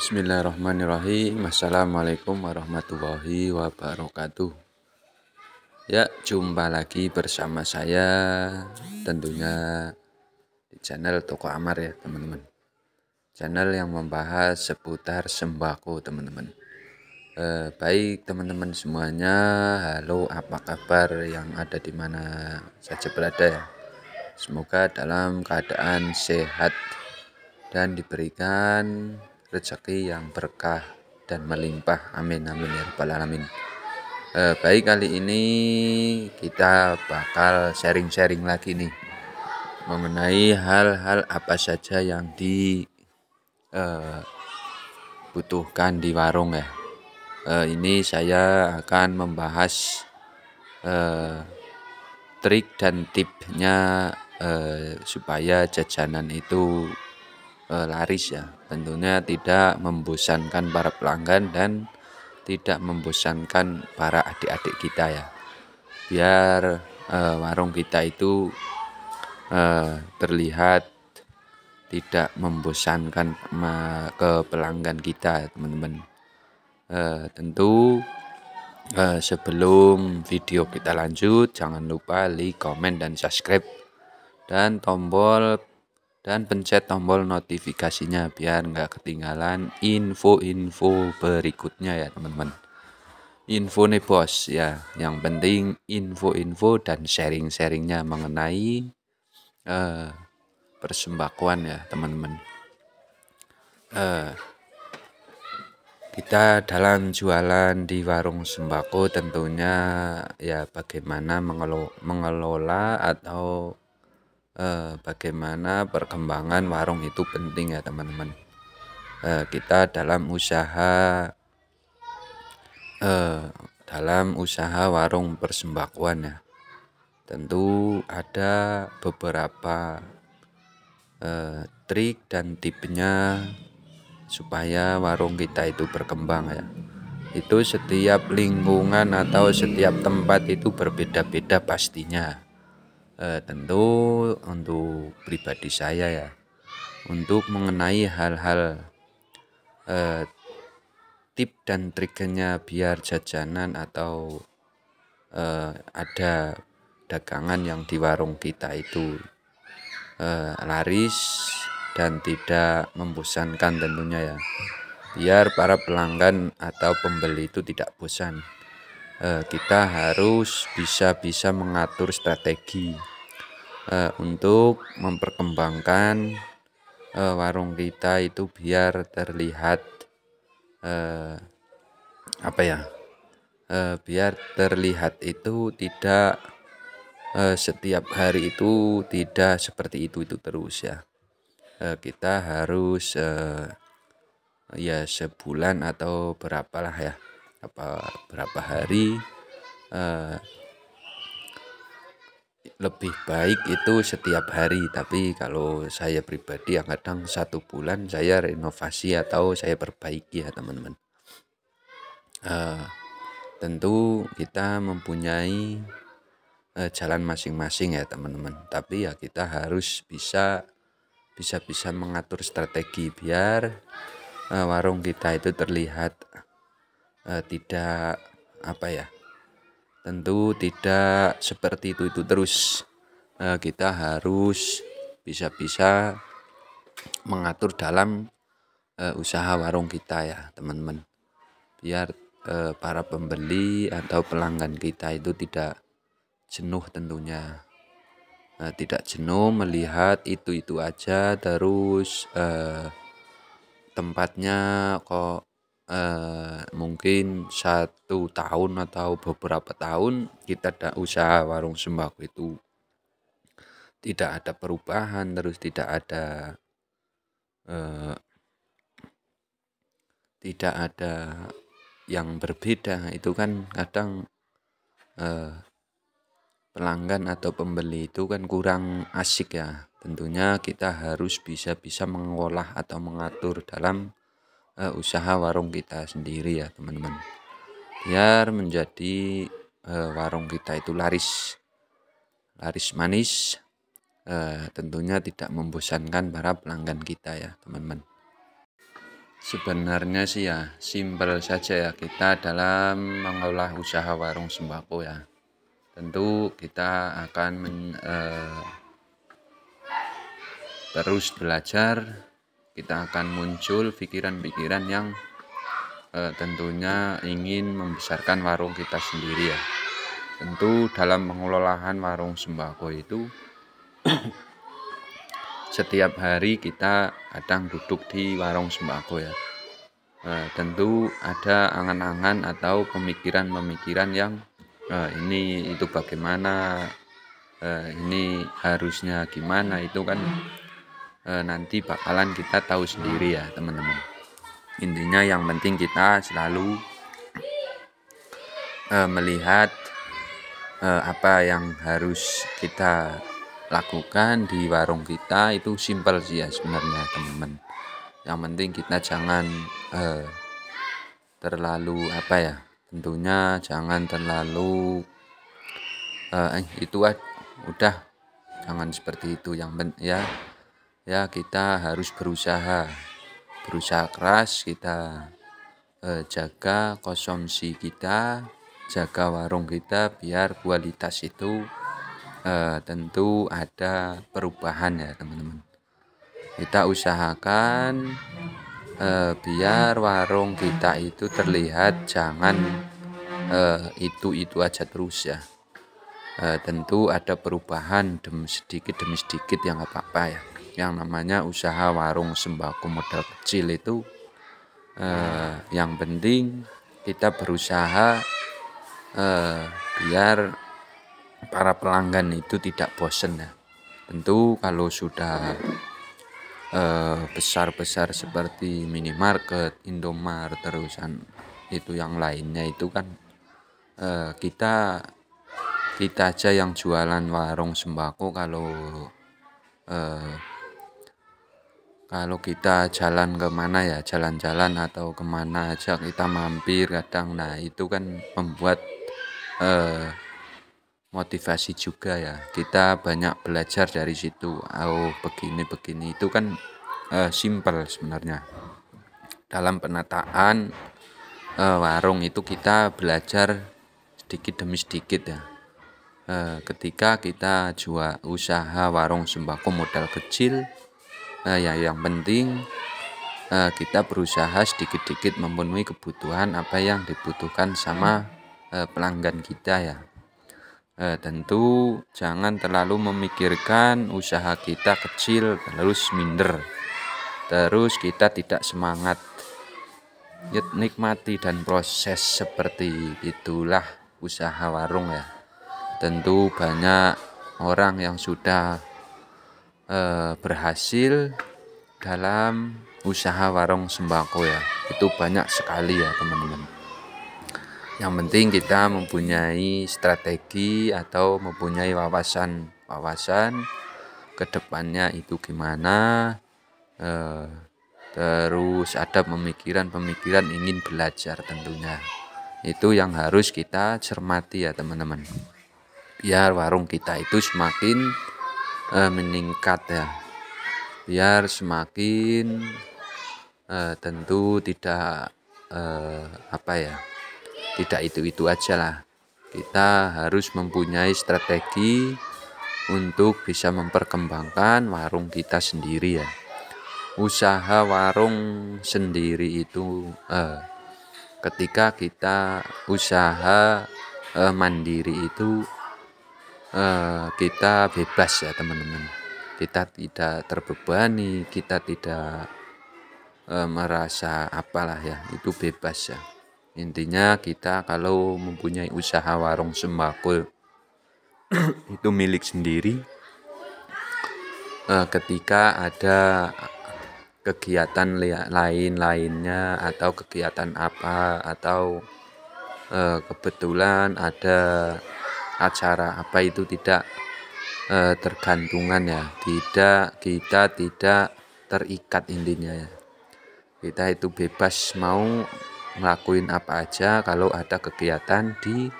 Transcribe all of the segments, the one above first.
Bismillahirrahmanirrahim. Assalamualaikum warahmatullahi wabarakatuh. Ya, jumpa lagi bersama saya tentunya di channel Toko Amar ya teman-teman. Channel yang membahas seputar sembako teman-teman. Baik teman-teman semuanya, halo, apa kabar yang ada di mana saja berada ya. Semoga dalam keadaan sehat dan diberikan rezeki yang berkah dan melimpah, amin amin ya rabbal alamin. Baik, kali ini kita bakal sharing-sharing lagi nih mengenai hal-hal apa saja yang dibutuhkan di warung ya. Ini saya akan membahas trik dan tipnya supaya jajanan itu laris ya, tentunya tidak membosankan para pelanggan dan tidak membosankan para adik-adik kita ya, biar warung kita itu terlihat tidak membosankan ke pelanggan kita teman-teman. Tentu sebelum video kita lanjut, jangan lupa like, komen, dan subscribe, dan pencet tombol notifikasinya biar nggak ketinggalan info-info berikutnya ya teman-teman. Info nih bos ya, yang penting info-info dan sharing-sharingnya mengenai persembakoan ya teman-teman. Kita dalam jualan di warung sembako tentunya ya bagaimana mengelola atau bagaimana perkembangan warung itu penting ya teman-teman. Kita dalam usaha warung persembakoan ya, tentu ada beberapa trik dan tipnya supaya warung kita itu berkembang ya. Itu setiap lingkungan atau setiap tempat itu berbeda-beda pastinya. Tentu untuk pribadi saya ya, untuk mengenai hal-hal tip dan triknya biar jajanan atau ada dagangan yang di warung kita itu laris dan tidak membosankan tentunya ya, biar para pelanggan atau pembeli itu tidak bosan. Kita harus bisa mengatur strategi untuk memperkembangkan warung kita itu biar terlihat biar terlihat itu tidak setiap hari itu tidak seperti itu terus ya. Kita harus ya sebulan atau berapa hari lebih baik itu setiap hari. Tapi kalau saya pribadi kadang 1 bulan saya renovasi atau saya perbaiki ya teman-teman. Tentu kita mempunyai jalan masing-masing ya teman-teman, tapi ya kita harus bisa mengatur strategi biar warung kita itu terlihat tidak tentu tidak seperti itu terus. Kita harus bisa mengatur dalam usaha warung kita ya teman-teman, biar para pembeli atau pelanggan kita itu tidak jenuh tentunya. Tidak jenuh melihat itu aja terus, tempatnya kok mungkin 1 tahun atau beberapa tahun kita usaha warung sembako itu tidak ada perubahan, terus tidak ada yang berbeda, itu kan kadang pelanggan atau pembeli itu kan kurang asik ya. Tentunya kita harus bisa mengolah atau mengatur dalam usaha warung kita sendiri ya teman-teman, biar menjadi warung kita itu laris manis, tentunya tidak membosankan para pelanggan kita ya teman-teman. Sebenarnya sih ya simpel saja ya kita dalam mengolah usaha warung sembako ya. Tentu kita akan terus belajar, kita akan muncul pikiran-pikiran yang tentunya ingin membesarkan warung kita sendiri ya. Tentu dalam pengelolaan warung sembako itu setiap hari kita kadang duduk di warung sembako ya. Tentu ada angan-angan atau pemikiran-pemikiran yang ini itu bagaimana, ini harusnya gimana, itu kan nanti bakalan kita tahu sendiri ya teman-teman. Intinya yang penting kita selalu melihat apa yang harus kita lakukan di warung kita. Itu simpel sih ya sebenarnya teman-teman. Yang penting kita jangan terlalu tentunya jangan terlalu udah jangan seperti itu. Yang ya kita harus berusaha keras, kita jaga konsumsi kita, jaga warung kita biar kualitas itu tentu ada perubahan ya teman-teman. Kita usahakan biar warung kita itu terlihat, jangan itu aja terus ya. Tentu ada perubahan sedikit demi sedikit yang gak apa-apa ya. Yang namanya usaha warung sembako modal kecil itu yang penting kita berusaha biar para pelanggan itu tidak bosen ya. Tentu kalau sudah besar-besar seperti minimarket, Indomaret, terusan itu yang lainnya itu kan kita aja yang jualan warung sembako, kalau kita jalan kemana ya, jalan-jalan atau kemana aja kita mampir kadang, nah itu kan membuat motivasi juga ya. Kita banyak belajar dari situ. Begini itu kan simpel sebenarnya. Dalam penataan warung itu kita belajar sedikit demi sedikit ya. Ketika kita usaha warung sembako modal kecil, yang penting kita berusaha sedikit-sedikit memenuhi kebutuhan apa yang dibutuhkan sama pelanggan kita ya. Tentu jangan terlalu memikirkan usaha kita kecil terus minder, terus kita tidak semangat. Nikmati dan proses seperti itulah usaha warung ya. Tentu banyak orang yang sudah berhasil dalam usaha warung sembako ya. Itu banyak sekali ya teman-teman. Yang penting kita mempunyai strategi atau mempunyai wawasan ke depannya itu gimana, terus ada pemikiran ingin belajar tentunya. Itu yang harus kita cermati ya teman-teman. Biar warung kita itu semakin meningkat ya. Biar semakin tentu tidak tidak itu aja lah. Kita harus mempunyai strategi untuk bisa memperkembangkan warung kita sendiri ya. Usaha warung sendiri itu ketika kita usaha mandiri itu kita bebas ya teman-teman. Kita tidak terbebani, kita tidak merasa apalah ya, itu bebas ya. Intinya kita kalau mempunyai usaha warung sembako itu milik sendiri, ketika ada kegiatan lainnya atau kegiatan apa, atau kebetulan ada acara apa, itu tidak tergantungan ya, kita tidak terikat intinya ya. Kita itu bebas mau ngelakuin apa aja kalau ada kegiatan di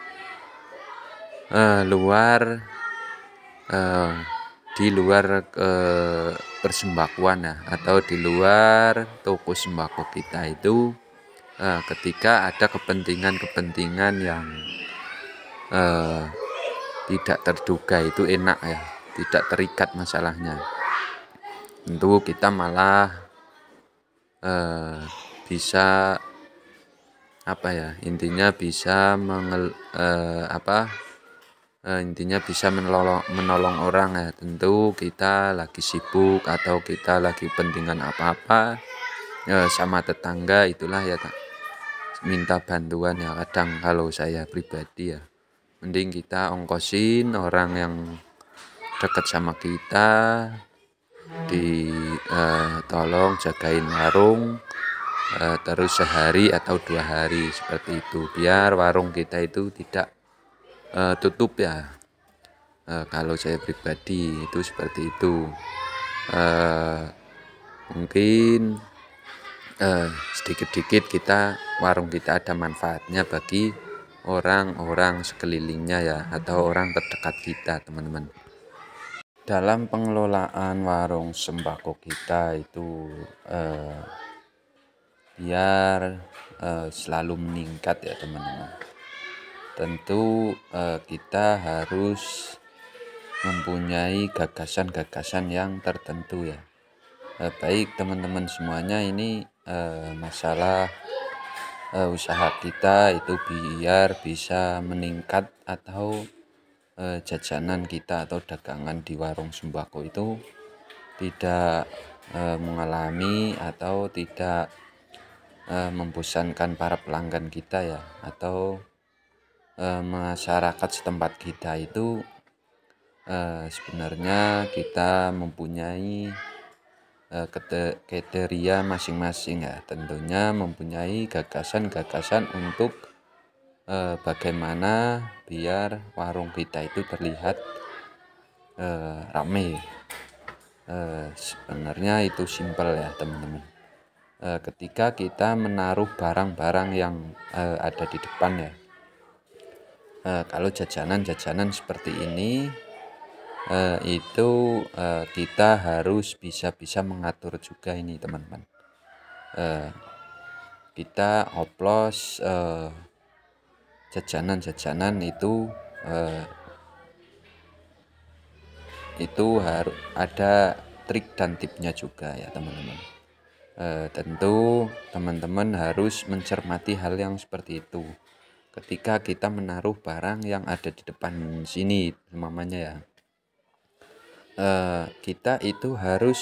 luar di luar persembakuan ya, atau di luar toko sembako kita itu ketika ada kepentingan-kepentingan yang tidak terduga itu enak ya, tidak terikat masalahnya. Tentu kita malah bisa apa ya, intinya bisa intinya bisa menolong orang ya. Tentu kita lagi sibuk atau kita lagi pentingan apa-apa sama tetangga, itulah ya minta bantuan ya. Kadang kalau saya pribadi ya, mending kita ongkosin orang yang dekat sama kita, tolong jagain warung terus sehari atau 2 hari seperti itu, biar warung kita itu tidak tutup ya. Kalau saya pribadi itu seperti itu. Mungkin sedikit-sedikit warung kita ada manfaatnya bagi orang-orang sekelilingnya ya, atau orang terdekat kita, teman-teman. Dalam pengelolaan warung sembako kita itu biar selalu meningkat ya teman-teman, tentu kita harus mempunyai gagasan-gagasan yang tertentu ya. Baik teman-teman semuanya, ini masalah usaha kita itu biar bisa meningkat, atau jajanan kita atau dagangan di warung sembako itu tidak mengalami atau tidak membosankan para pelanggan kita ya, atau masyarakat setempat kita itu sebenarnya kita mempunyai kriteria masing-masing ya, tentunya mempunyai gagasan-gagasan untuk bagaimana biar warung kita itu terlihat ramai. Sebenarnya itu simpel ya teman-teman. Ketika kita menaruh barang-barang yang ada di depan ya, kalau jajanan-jajanan seperti ini itu kita harus bisa mengatur juga ini teman-teman. Kita oplos jajanan-jajanan itu harus ada trik dan tipnya juga ya teman-teman. Tentu teman-teman harus mencermati hal yang seperti itu ketika kita menaruh barang yang ada di depan sini umpamanya ya. Kita itu harus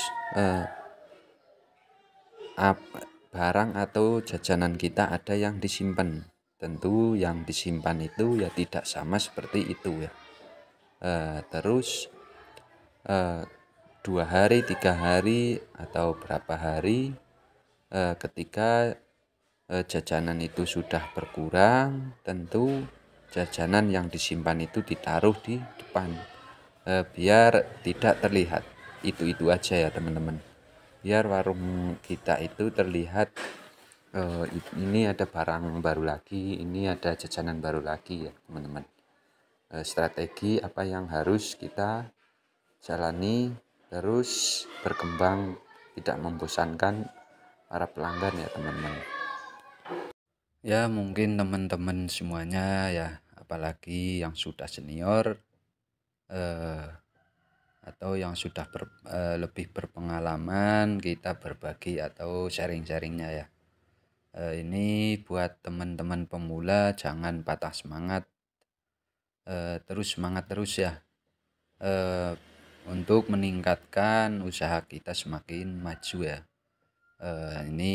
barang atau jajanan kita ada yang disimpan. Tentu yang disimpan itu ya tidak sama seperti itu ya. Terus 2 hari, 3 hari atau berapa hari ketika jajanan itu sudah berkurang, tentu jajanan yang disimpan itu ditaruh di depan biar tidak terlihat itu aja ya teman-teman. Biar warung kita itu terlihat ini ada barang baru lagi, ini ada jajanan baru lagi ya teman-teman. Strategi apa yang harus kita jalani terus berkembang, tidak membosankan para pelanggan ya teman-teman. Ya mungkin teman-teman semuanya ya, apalagi yang sudah senior atau yang sudah lebih berpengalaman, kita berbagi atau sharing-sharingnya ya. Ini buat teman-teman pemula, jangan patah semangat, terus semangat terus ya, untuk meningkatkan usaha kita semakin maju ya. Ini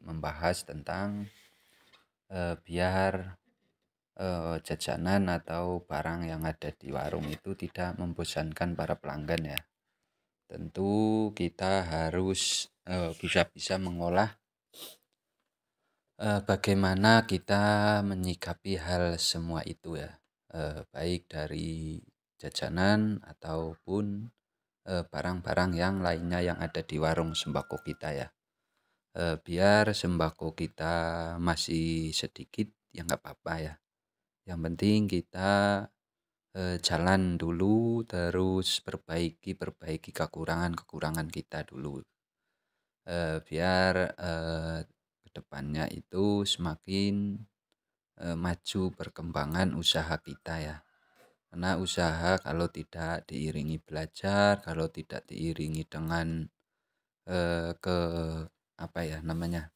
membahas tentang biar jajanan atau barang yang ada di warung itu tidak membosankan para pelanggan ya. Tentu kita harus bisa mengolah bagaimana kita menyikapi hal semua itu ya, baik dari jajanan ataupun barang-barang yang lainnya yang ada di warung sembako kita ya. Biar sembako kita masih sedikit ya nggak apa-apa ya, yang penting kita jalan dulu, terus perbaiki kekurangan-kekurangan kita dulu, biar, ke depannya itu semakin, maju perkembangan usaha kita ya. Karena usaha kalau tidak diiringi belajar, kalau tidak diiringi dengan, ke apa ya namanya,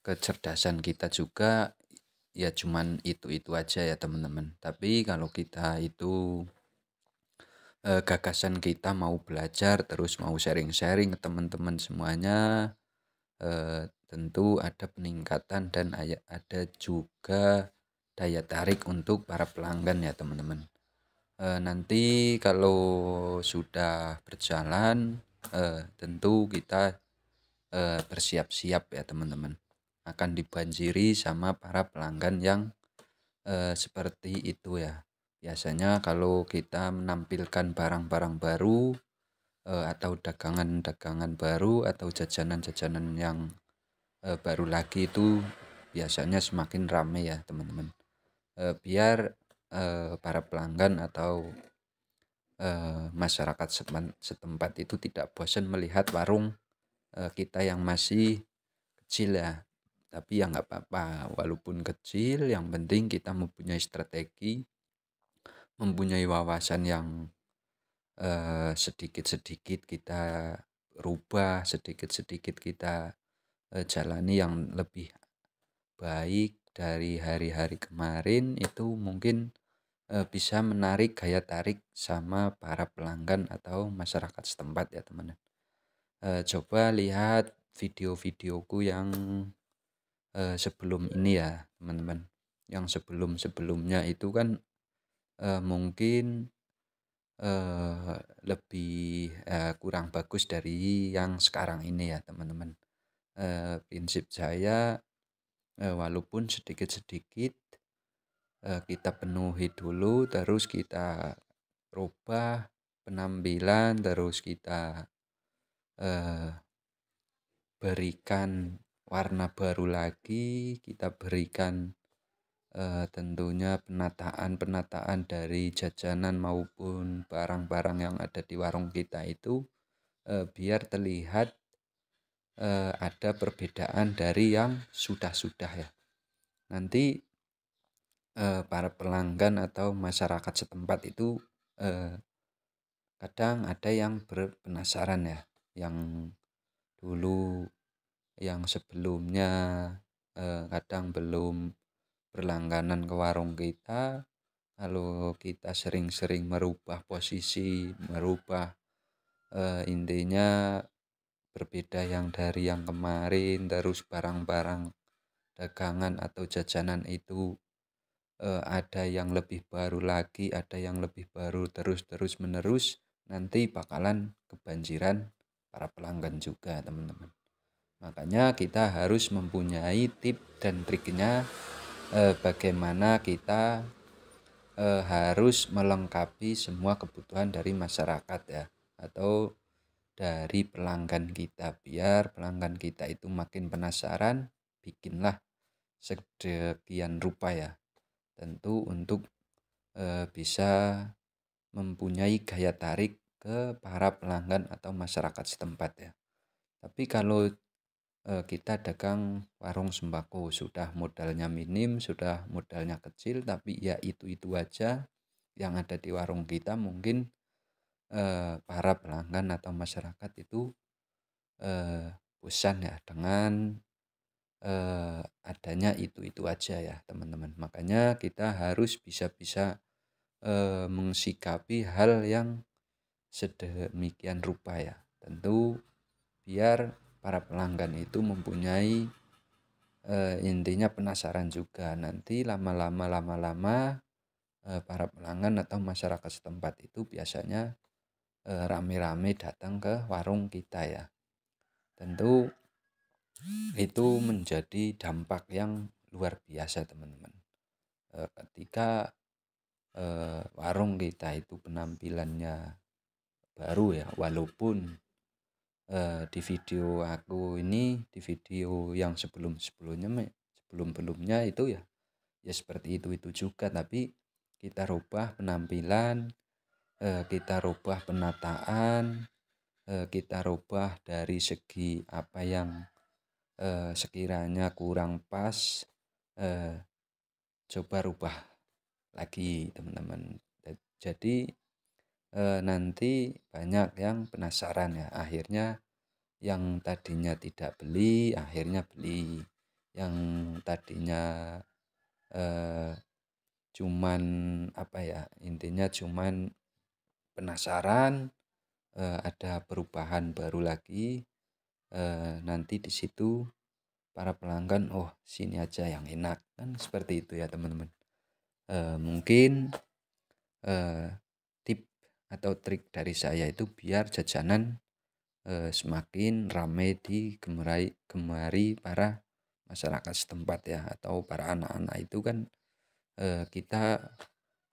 kecerdasan kita juga, ya cuman itu-itu aja ya teman-teman. Tapi kalau kita itu, gagasan kita mau belajar, terus mau sharing-sharing ke teman-teman semuanya, tentu ada peningkatan dan ada juga daya tarik untuk para pelanggan ya teman-teman. Nanti kalau sudah berjalan, tentu kita, bersiap-siap ya teman-teman, akan dibanjiri sama para pelanggan yang, seperti itu ya. Biasanya kalau kita menampilkan barang-barang baru, atau dagangan-dagangan baru atau jajanan-jajanan yang, baru lagi, itu biasanya semakin ramai ya teman-teman. Biar, para pelanggan atau, masyarakat setempat itu tidak bosan melihat warung, kita yang masih kecil ya. Tapi ya nggak apa-apa, walaupun kecil, yang penting kita mempunyai strategi, mempunyai wawasan yang, sedikit-sedikit kita rubah, sedikit-sedikit kita, jalani yang lebih baik dari hari-hari kemarin, itu mungkin, bisa menarik gaya tarik sama para pelanggan atau masyarakat setempat ya teman-teman. Coba lihat video-videoku yang, sebelum ini ya teman-teman. Yang sebelum-sebelumnya itu kan, mungkin, eee, lebih, kurang bagus dari yang sekarang ini ya teman-teman. Prinsip saya, walaupun sedikit-sedikit, kita penuhi dulu, terus kita rubah penampilan, terus kita, eee, berikan warna baru lagi, kita berikan, tentunya penataan-penataan dari jajanan maupun barang-barang yang ada di warung kita itu, biar terlihat, ada perbedaan dari yang sudah-sudah ya. Nanti, para pelanggan atau masyarakat setempat itu, eh, kadang ada yang berpenasaran ya, yang dulu, yang sebelumnya, kadang belum berlangganan ke warung kita. Kalau kita sering-sering merubah posisi, merubah, intinya berbeda yang dari yang kemarin, terus barang-barang dagangan atau jajanan itu, ada yang lebih baru lagi, ada yang lebih baru, terus menerus, nanti bakalan kebanjiran para pelanggan juga teman-teman. Makanya kita harus mempunyai tip dan triknya, bagaimana kita, harus melengkapi semua kebutuhan dari masyarakat ya, atau dari pelanggan kita, biar pelanggan kita itu makin penasaran. Bikinlah sedekian rupa ya, tentu untuk, bisa mempunyai gaya tarik ke para pelanggan atau masyarakat setempat ya. Tapi kalau, kita dagang warung sembako, sudah modalnya minim, sudah modalnya kecil, tapi ya itu-itu aja yang ada di warung kita, mungkin, para pelanggan atau masyarakat itu, bosan ya dengan, adanya itu-itu aja ya teman-teman. Makanya kita harus bisa-bisa, mensikapi hal yang sedemikian rupa ya. Tentu biar para pelanggan itu mempunyai, intinya penasaran juga. Nanti lama-lama, para pelanggan atau masyarakat setempat itu biasanya, rame-rame datang ke warung kita ya. Tentu itu menjadi dampak yang luar biasa teman-teman. Ketika, warung kita itu penampilannya baru ya, walaupun, di video aku ini, di video yang sebelum-sebelumnya itu ya seperti itu juga, tapi kita rubah penampilan, kita rubah penataan, kita rubah dari segi apa yang sekiranya kurang pas, coba rubah lagi teman-teman. Jadi nanti banyak yang penasaran ya, akhirnya yang tadinya tidak beli akhirnya beli, yang tadinya eh, cuman apa ya, intinya cuman penasaran, ada perubahan baru lagi, nanti di situ para pelanggan, oh sini aja yang enak, kan seperti itu ya teman-teman. Mungkin tip atau trik dari saya itu biar jajanan semakin ramai gemari para masyarakat setempat ya, atau para anak-anak itu kan kita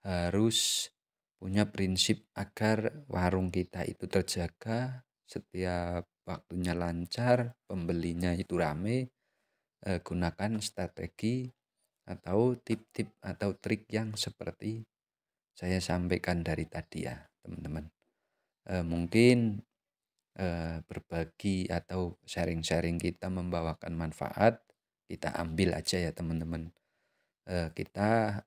harus punya prinsip agar warung kita itu terjaga, setiap waktunya lancar, pembelinya itu ramai. Gunakan strategi atau tip-tip atau trik yang seperti saya sampaikan dari tadi ya teman-teman. Mungkin berbagi atau sharing-sharing kita membawakan manfaat, kita ambil aja ya teman-teman. Kita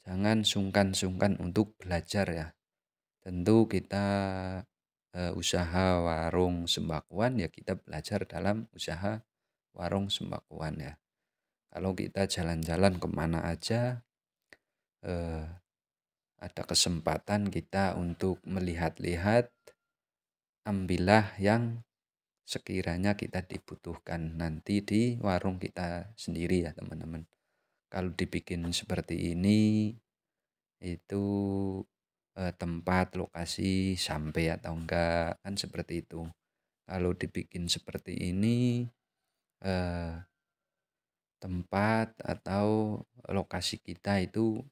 jangan sungkan-sungkan untuk belajar ya. Tentu kita usaha warung sembakoan ya, kita belajar dalam usaha warung sembakoan ya. Kalau kita jalan-jalan kemana aja, ada kesempatan kita untuk melihat-lihat, ambillah yang sekiranya kita dibutuhkan nanti di warung kita sendiri ya teman-teman. Kalau dibikin seperti ini itu tempat, lokasi sampai atau enggak, kan seperti itu. Kalau dibikin seperti ini tempat atau lokasi kita itu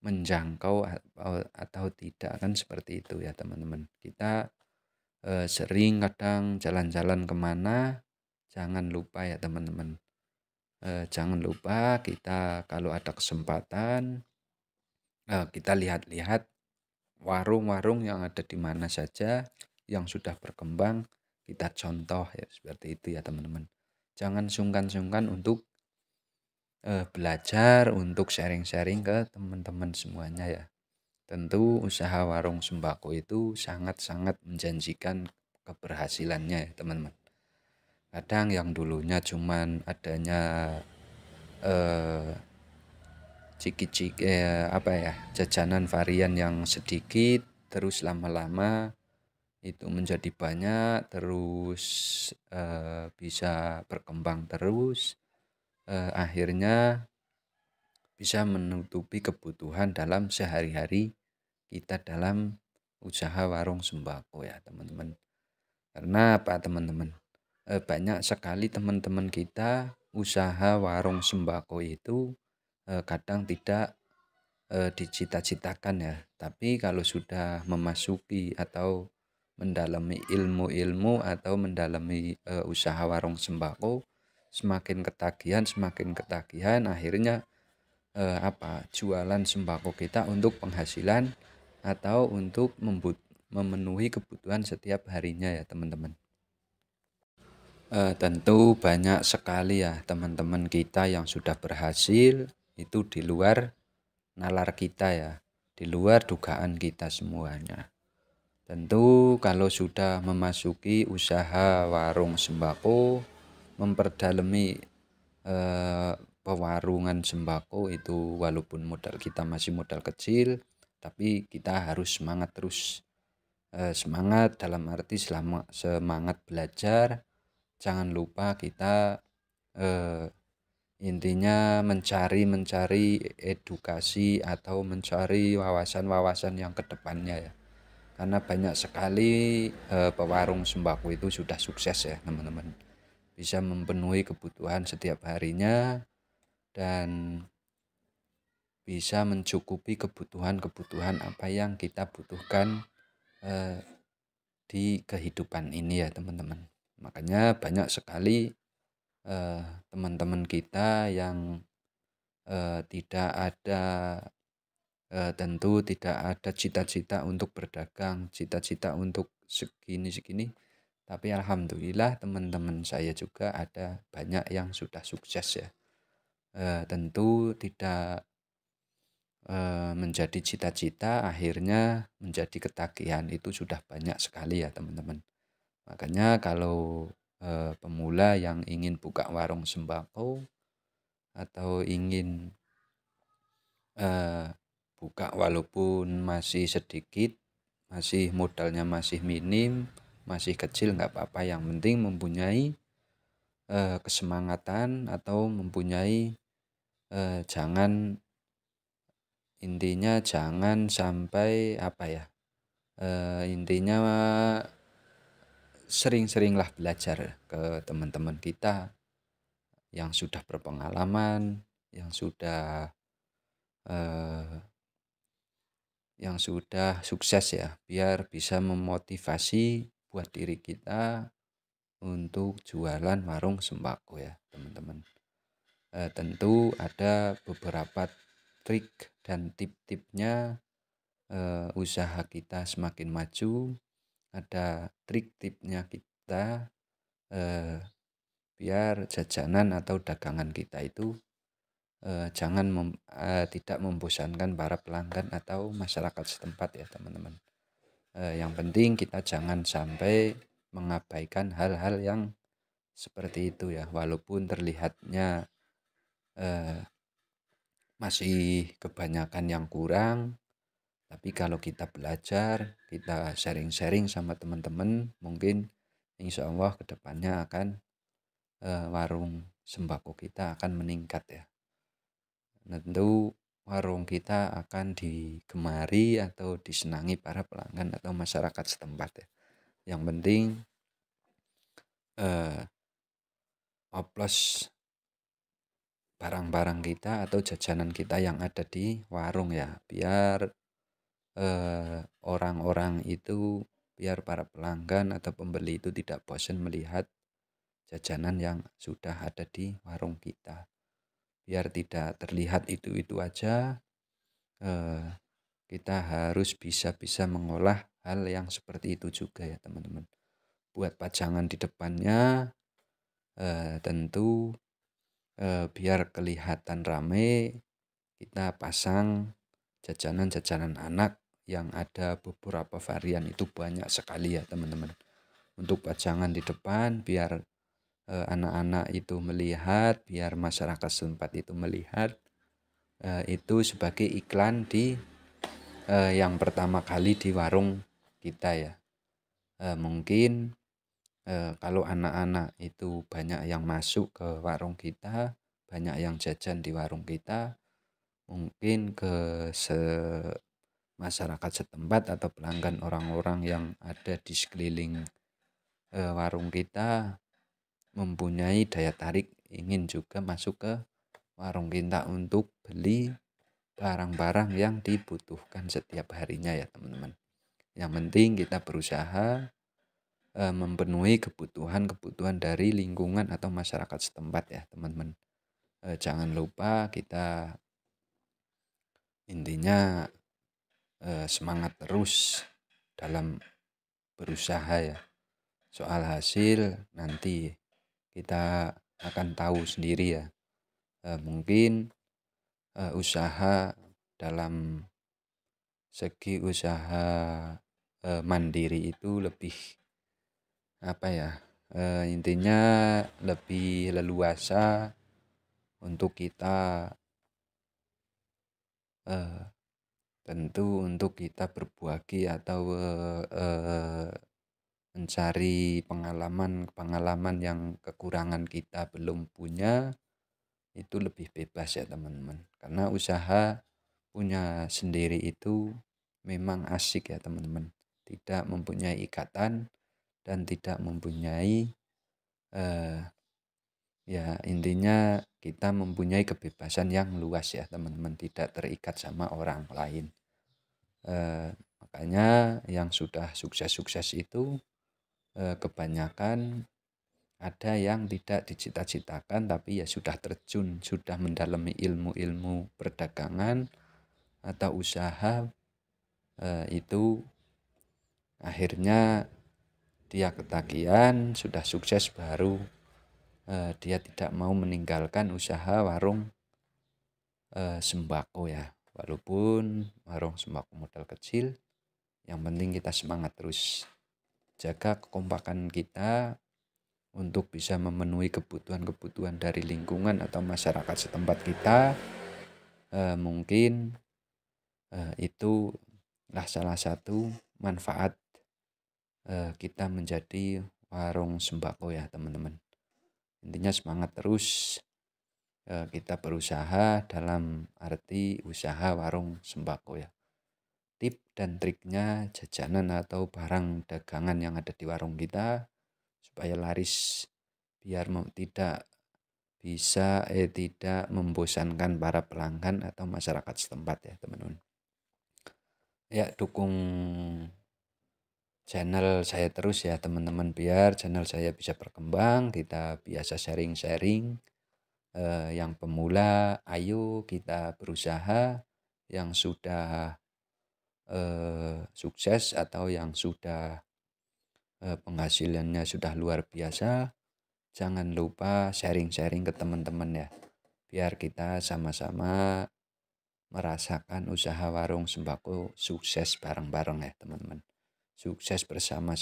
menjangkau atau tidak, kan seperti itu ya teman-teman. Kita sering kadang jalan-jalan kemana, jangan lupa ya teman-teman, jangan lupa kita kalau ada kesempatan kita lihat-lihat warung-warung yang ada di mana saja yang sudah berkembang, kita contoh ya, seperti itu ya teman-teman. Jangan sungkan-sungkan untuk belajar, untuk sharing-sharing ke teman-teman semuanya ya. Tentu usaha warung sembako itu sangat-sangat menjanjikan keberhasilannya ya teman-teman. Kadang yang dulunya cuman adanya apa ya, jajanan varian yang sedikit, terus lama-lama itu menjadi banyak, terus bisa berkembang terus, akhirnya bisa menutupi kebutuhan dalam sehari-hari kita dalam usaha warung sembako ya teman-teman. Karena apa teman-teman? Banyak sekali teman-teman kita usaha warung sembako itu kadang tidak dicita-citakan ya. Tapi kalau sudah memasuki atau mendalami ilmu-ilmu atau mendalami usaha warung sembako, semakin ketagihan, akhirnya jualan sembako kita untuk penghasilan atau untuk memenuhi kebutuhan setiap harinya ya teman-teman. Tentu banyak sekali ya teman-teman kita yang sudah berhasil itu di luar nalar kita ya, di luar dugaan kita semuanya. Tentu kalau sudah memasuki usaha warung sembako, memperdalami pewarungan sembako itu, walaupun modal kita masih modal kecil, tapi kita harus semangat terus. Semangat dalam arti semangat belajar. Jangan lupa kita intinya mencari edukasi atau mencari wawasan-wawasan yang kedepannya ya. Karena banyak sekali pewarung sembako itu sudah sukses ya teman-teman. Bisa memenuhi kebutuhan setiap harinya dan bisa mencukupi kebutuhan-kebutuhan apa yang kita butuhkan di kehidupan ini ya teman-teman. Makanya banyak sekali teman-teman kita yang tidak ada tentu tidak ada cita-cita untuk berdagang, cita-cita untuk segini-segini, tapi alhamdulillah teman-teman saya juga ada banyak yang sudah sukses ya. Tentu tidak menjadi cita-cita akhirnya menjadi ketagihan, itu sudah banyak sekali ya teman-teman. Makanya kalau pemula yang ingin buka warung sembako atau ingin buka walaupun masih sedikit, masih modalnya masih minim, masih kecil, nggak apa-apa, yang penting mempunyai kesemangatan atau mempunyai intinya jangan sampai apa ya, intinya sering-seringlah belajar ke teman-teman kita yang sudah berpengalaman, yang sudah sukses ya, biar bisa memotivasi buat diri kita untuk jualan warung sembako ya teman-teman. Tentu ada beberapa trik dan tip-tipnya usaha kita semakin maju. Ada trik tipnya kita biar jajanan atau dagangan kita itu tidak membosankan para pelanggan atau masyarakat setempat ya teman-teman. Yang penting kita jangan sampai mengabaikan hal-hal yang seperti itu ya, walaupun terlihatnya masih kebanyakan yang kurang, tapi kalau kita belajar, kita sharing-sharing sama teman-teman, mungkin insya Allah kedepannya akan warung sembako kita akan meningkat ya. Tentu warung kita akan digemari atau disenangi para pelanggan atau masyarakat setempat ya. Yang penting oplos barang-barang kita atau jajanan kita yang ada di warung ya, biar orang-orang itu, biar para pelanggan atau pembeli itu tidak bosan melihat jajanan yang sudah ada di warung kita. Biar tidak terlihat itu-itu aja, kita harus bisa mengolah hal yang seperti itu juga ya teman-teman. Buat pajangan di depannya tentu biar kelihatan rame, kita pasang jajanan-jajanan anak yang ada beberapa varian, itu banyak sekali ya teman-teman. Untuk pajangan di depan biar anak-anak itu melihat, biar masyarakat setempat itu melihat, itu sebagai iklan di yang pertama kali di warung kita ya. Mungkin kalau anak-anak itu banyak yang masuk ke warung kita, banyak yang jajan di warung kita, mungkin ke masyarakat setempat atau pelanggan orang-orang yang ada di sekeliling warung kita mempunyai daya tarik ingin juga masuk ke warung kita untuk beli barang-barang yang dibutuhkan setiap harinya ya teman-teman. Yang penting kita berusaha memenuhi kebutuhan dari lingkungan atau masyarakat setempat ya teman-teman. Jangan lupa kita intinya semangat terus dalam berusaha ya. Soal hasil nanti kita akan tahu sendiri ya. Mungkin usaha dalam segi usaha mandiri itu lebih apa ya, intinya lebih leluasa untuk kita tentu untuk kita berbagi atau mencari pengalaman yang kekurangan kita belum punya, itu lebih bebas ya teman-teman. Karena usaha punya sendiri itu memang asik ya teman-teman, tidak mempunyai ikatan dan tidak mempunyai ya intinya kita mempunyai kebebasan yang luas ya teman-teman, tidak terikat sama orang lain. Makanya yang sudah sukses-sukses itu kebanyakan ada yang tidak dicita-citakan tapi ya sudah terjun, sudah mendalami ilmu-ilmu perdagangan, atau usaha itu akhirnya dia ketagihan, sudah sukses baru dia tidak mau meninggalkan usaha warung sembako ya. Walaupun warung sembako modal kecil, yang penting kita semangat terus. Jaga kekompakan kita untuk bisa memenuhi kebutuhan-kebutuhan dari lingkungan atau masyarakat setempat kita. Mungkin itulah salah satu manfaat kita menjadi warung sembako ya teman-teman. Intinya semangat terus, kita berusaha dalam arti usaha warung sembako ya. Tip dan triknya jajanan atau barang dagangan yang ada di warung kita supaya laris, biar tidak membosankan para pelanggan atau masyarakat setempat ya teman-teman. Ya, dukung channel saya terus ya teman-teman, biar channel saya bisa berkembang. Kita biasa sharing-sharing. Yang pemula, ayo kita berusaha. Yang sudah sukses atau yang sudah penghasilannya sudah luar biasa, jangan lupa sharing-sharing ke teman-teman ya, biar kita sama-sama merasakan usaha warung sembako sukses bareng-bareng ya teman-teman. Sukses bersama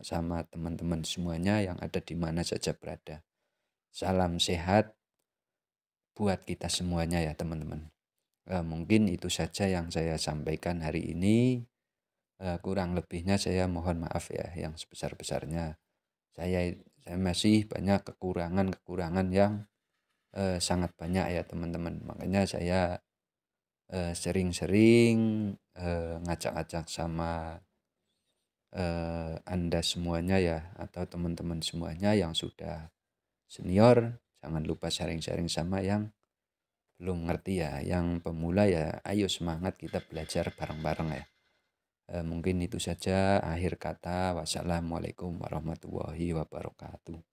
sama teman-teman semuanya yang ada di mana saja berada. Salam sehat buat kita semuanya ya teman-teman. Mungkin itu saja yang saya sampaikan hari ini. Kurang lebihnya saya mohon maaf ya yang sebesar-besarnya. Saya masih banyak kekurangan yang sangat banyak ya teman-teman. Makanya saya sering-sering ngajak-ngajak sama Anda semuanya ya, atau teman-teman semuanya yang sudah senior, jangan lupa sharing-sharing sama yang belum ngerti ya, yang pemula ya ayo semangat kita belajar bareng-bareng ya. Mungkin itu saja akhir kata. Wassalamualaikum warahmatullahi wabarakatuh.